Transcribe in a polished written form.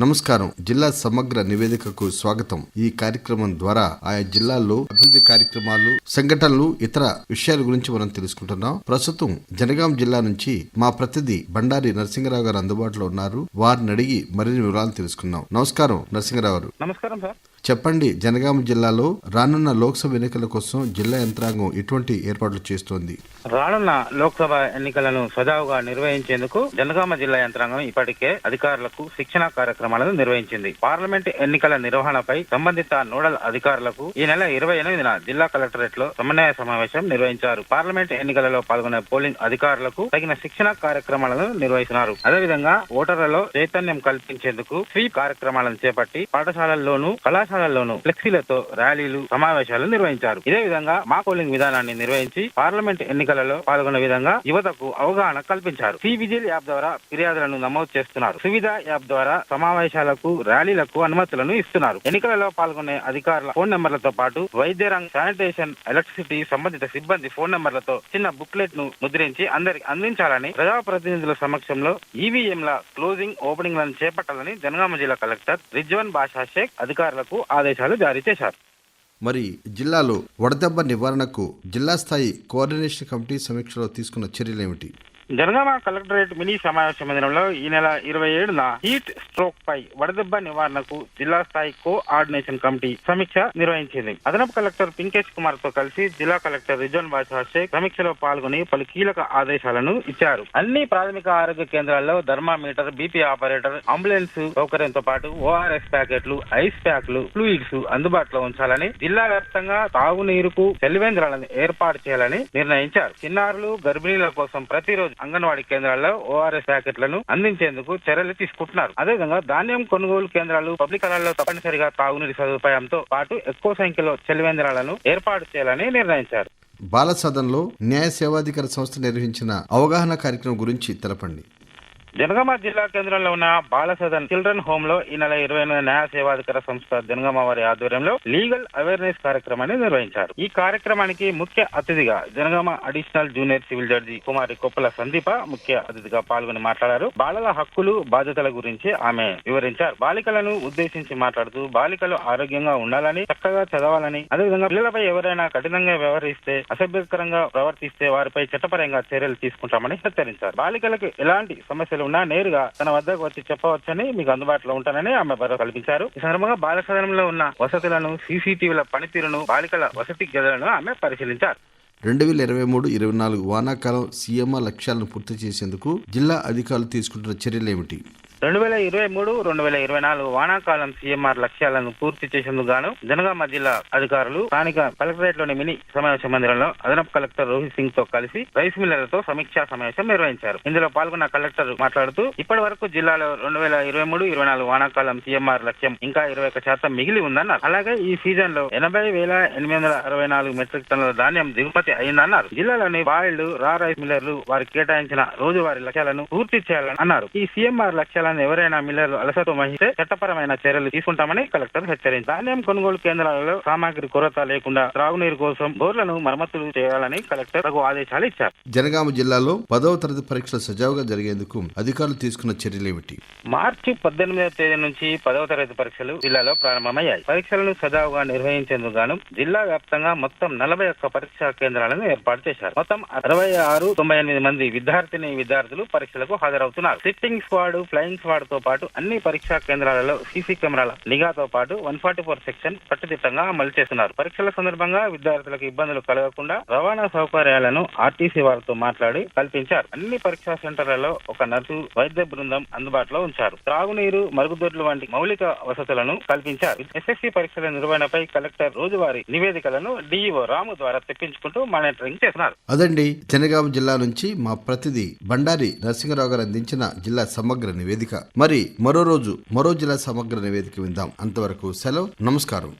నమస్కారం. జిల్లా సమగ్ర నివేదికకు స్వాగతం. ఈ కార్యక్రమం ద్వారా ఆయా జిల్లాల్లో అభివృద్ధి కార్యక్రమాలు, సంఘటనలు, ఇతర విషయాల గురించి మనం తెలుసుకుంటున్నాం. ప్రస్తుతం జనగాం జిల్లా నుంచి మా ప్రతినిధి బండారి నరసింగరావు గారు అందుబాటులో ఉన్నారు. వారిని అడిగి మరిన్ని వివరాలు తెలుసుకుందాం. నమస్కారం నరసింగరావు గారు. నమస్కారం సార్. చెప్పండి, జనగామ జిల్లాలో రానున్న లోక్సభ ఎన్నికల కోసం జిల్లా యంత్రాంగం ఎటువంటి ఏర్పాట్లు చేస్తోంది? రానున్న లోక్సభ ఎన్నికలను సజావుగా నిర్వహించేందుకు జనగామ జిల్లా యంత్రాంగం ఇప్పటికే అధికారులకు శిక్షణా కార్యక్రమాలను నిర్వహించింది. పార్లమెంట్ ఎన్నికల నిర్వహణపై సంబంధిత నోడల్ అధికారులకు ఈ నెల 28న జిల్లా కలెక్టరేట్ లో సమన్వయ సమావేశం నిర్వహించారు. పార్లమెంట్ ఎన్నికలలో పాల్గొనే పోలింగ్ అధికారులకు తగిన శిక్షణ కార్యక్రమాలను నిర్వహిస్తున్నారు. అదేవిధంగా ఓటర్లలో చైతన్యం కల్పించేందుకు స్వీప్ కార్యక్రమాలను చేపట్టి పాఠశాలల్లోనూ కళాశాలల్లోనూ ఫ్లెక్సీలతో ర్యాలీలు, సమావేశాలు నిర్వహించారు. ఇదే విధంగా మా పోలింగ్ విధానాన్ని నిర్వహించి పార్లమెంట్ ఎన్నికలలో పాల్గొనే విధంగా యువతకు అవగాహన కల్పించారు. సి విజిల్ యాప్ ద్వారా ఫిర్యాదులను నమోదు చేస్తున్నారు. సువిధ యాప్ ద్వారా సమావేశాలకు, ర్యాలీలకు అనుమతులను ఇస్తున్నారు. ఎన్నికలలో పాల్గొనే అధికారుల ఫోన్ నెంబర్లతో పాటు వైద్య రంగ, శానిటేషన్, ఎలక్ట్రిసిటీ సంబంధిత సిబ్బంది ఫోన్ నెంబర్లతో చిన్న బుక్లెట్ ను ముద్రించి అందరికి అందించాలని ప్రజాప్రతినిధుల సమక్షంలో ఈవీఎంల క్లోజింగ్, ఓపెనింగ్ లను చేపట్టాలని జనగామ జిల్లా కలెక్టర్ రిజ్వాన్ బాషా షేక్ అధికారులకు ఆదేశాలు జారీ చేశారు. మరి జిల్లాలో వడదెబ్బ నివారణకు జిల్లా స్థాయి కోఆర్డినేషన్ కమిటీ సమీక్షలో తీసుకున్న చర్యలేమిటి? జనగామ కలెక్టరేట్ మినీ సమావేశ మందిరంలో ఈ నెల 27న హీట్ స్ట్రోక్ పై వడదెబ్బ నివారణకు జిల్లా స్థాయి కోఆర్డినేషన్ కమిటీ సమీక్ష నిర్వహించింది. అదనపు కలెక్టర్ పింకేష్ కుమార్ తో కలిసి జిల్లా కలెక్టర్ రిజ్వాన్ బాషా షేక్ సమీక్షలో పాల్గొని పలు కీలక ఆదేశాలను ఇచ్చారు. అన్ని ప్రాథమిక ఆరోగ్య కేంద్రాల్లో థర్మామీటర్, బీపీ ఆపరేటర్, అంబులెన్స్ సౌకర్యంతో పాటు ఓఆర్ఎస్ ప్యాకెట్లు, ఐస్ ప్యాక్లు, ఫ్లూయిడ్స్ అందుబాటులో ఉంచాలని, జిల్లా వ్యాప్తంగా తాగునీరుకు చలివేంద్రాలను ఏర్పాటు చేయాలని నిర్ణయించారు. చిన్నారులు, గర్భిణీల కోసం ప్రతిరోజు అంగన్వాడీ కేంద్రాల్లో ఓఆర్ఎస్ ప్యాకెట్లను అందించేందుకు చర్యలు తీసుకుంటున్నారు. అదేవిధంగా ధాన్యం కొనుగోలు కేంద్రాలు, పబ్లిక్ స్థలాల్లో తప్పనిసరిగా తాగునీటి సదుపాయంతో పాటు ఎక్కువ సంఖ్యలో చలివేంద్రాలను ఏర్పాటు చేయాలని నిర్ణయించారు. బాల సదన్లో న్యాయ సేవాధికార సంస్థ నిర్వహించిన అవగాహన కార్యక్రమం గురించి తెలపండి. జనగామ జిల్లా కేంద్రంలో ఉన్న బాల సదన్ చిల్డ్రన్ హోమ్ లో ఈ నెల 28న న్యాయ సేవాధికార సంస్థ జనగామ వారి ఆధ్వర్యంలో లీగల్ అవేర్నెస్ కార్యక్రమాన్ని నిర్వహించారు. ఈ కార్యక్రమానికి ముఖ్య అతిథిగా Jangaon additional junior civil judge కుమారి కొప్పల సందీప ముఖ్య అతిథిగా పాల్గొని మాట్లాడారు. బాలల హక్కులు, బాధ్యతల గురించి ఆమె వివరించారు. బాలికలను ఉద్దేశించి మాట్లాడుతూ బాలికలు ఆరోగ్యంగా ఉండాలని, చక్కగా చదవాలని, అదేవిధంగా పిల్లలపై ఎవరైనా కఠినంగా వ్యవహరిస్తే, అసభ్యకరంగా ప్రవర్తిస్తే వారిపై చట్టపరంగా చర్యలు తీసుకుంటామని హెచ్చరించారు. బాలికలకు ఎలాంటి సమస్యలు ఉన్నా నేరుగా తన వద్దకు వచ్చి చెప్పవచ్చని, మీకు అందుబాటులో ఉంటానని ఆమె భరోసా కల్పించారు. ఈ సందర్భంగా బాల సదనంలో ఉన్న వసతులను, సీసీటీవీల పనితీరును, బాలికల వసతి గదులను ఆమె పరిశీలించారు. 2023-24 వానాకాలం సీఎంఆర్ లక్ష్యాలను పూర్తి చేసేందుకు జిల్లా అధికారులు తీసుకుంటున్న చర్యలేమిటి? 2023-2024 వానాకాలం సీఎంఆర్ లక్ష్యాలను పూర్తి చేసేందుకు గాను జనగామ జిల్లా అధికారులు స్థానిక కలెక్టరేట్ లోని మినీ సమావేశ మందిరంలో అదనపు కలెక్టర్ రోహిత్ సింగ్ తో కలిసి రైస్ మిల్లర్లతో సమీక్షా సమావేశం నిర్వహించారు. ఇందులో పాల్గొన్న కలెక్టర్ మాట్లాడుతూ ఇప్పటి వరకు జిల్లాలో 2023-24 వానాకాలం సీఎంఆర్ లక్ష్యం ఇంకా 21% మిగిలి ఉందన్నారు. అలాగే ఈ సీజన్ లో 80,864 మెట్రిక్ టన్నుల ధాన్యం దిగుమతి అయిందన్నారు. జిల్లాలోని బాయిల్డ్, రా రైస్ మిల్లర్లు వారికి కేటాయించిన రోజువారీ లక్ష్యాలను పూర్తి చేయాలని అన్నారు. ఈ సీఎంఆర్ లక్ష్యాలను ఎవరైనా మిల్లర్లు అలసత్వం వహిస్తే చట్టపరమైన చర్యలు తీసుకుంటామని కలెక్టర్ హెచ్చరించారు. ధాన్యం కొనుగోలు కేంద్రాలలో సామాగ్రి కొరత లేకుండా త్రాగునీరు కోసం బోర్లను మరమ్మతులు చేయాలని కలెక్టర్ ఆదేశాలు ఇచ్చారు. జనగామ జిల్లాలో 10వ తరగతి పరీక్షలు సజావుగా జరిగేందుకు అధికారులు తీసుకున్న చర్యలేమిటి? మార్చి 18వ తేదీ నుంచి 10వ తరగతి పరీక్షలు జిల్లాలో ప్రారంభమయ్యాయి. పరీక్షలను సజావుగా నిర్వహించేందుకు గాను జిల్లా వ్యాప్తంగా మొత్తం 41 పరీక్షా కేంద్రాలను ఏర్పాటు చేశారు. మొత్తం 6698 మంది విద్యార్థులు పరీక్షలకు హాజరవుతున్నారు. సిట్టింగ్ స్క్వాడ్, ఫ్లయింగ్ స్క్వాడ్ తో పాటు అన్ని పరీక్షా కేంద్రాలలో సీసీ కెమెరాల నిఘాతో పాటు 144 సెక్షన్ కట్టుదిట్టంగా అమలు చేస్తున్నారు. పరీక్షల సందర్భంగా విద్యార్థులకు ఇబ్బందులు కలగకుండా రవాణా సౌకర్యాలను ఆర్టీసీ వారితో మాట్లాడి కల్పించారు. అన్ని పరీక్షా సెంటర్లలో ఒక నర్సు, వైద్య బృందం అందుబాటులో ఉంచారు. త్రాగునీరు, మరుగుదొడ్లు వంటి మౌలిక వసతులను కల్పించారు. ఎస్ఎస్సీ పరీక్షల నిర్వహణపై కలెక్టర్ రోజువారీ నివేదికలను డీఈఓ రాము ద్వారా తెప్పించుకుంటూ మానిటరింగ్ చేస్తున్నారు. అదండి, జనగామ జిల్లా నుంచి మా ప్రతినిధి బండారి నరసింగరావు గారు అందించిన జిల్లా సమగ్ర నివేదిక. మరి మరో రోజు మరో జిల్లా సమగ్ర నివేదిక విందాం. అంతవరకు సెలవు. నమస్కారం.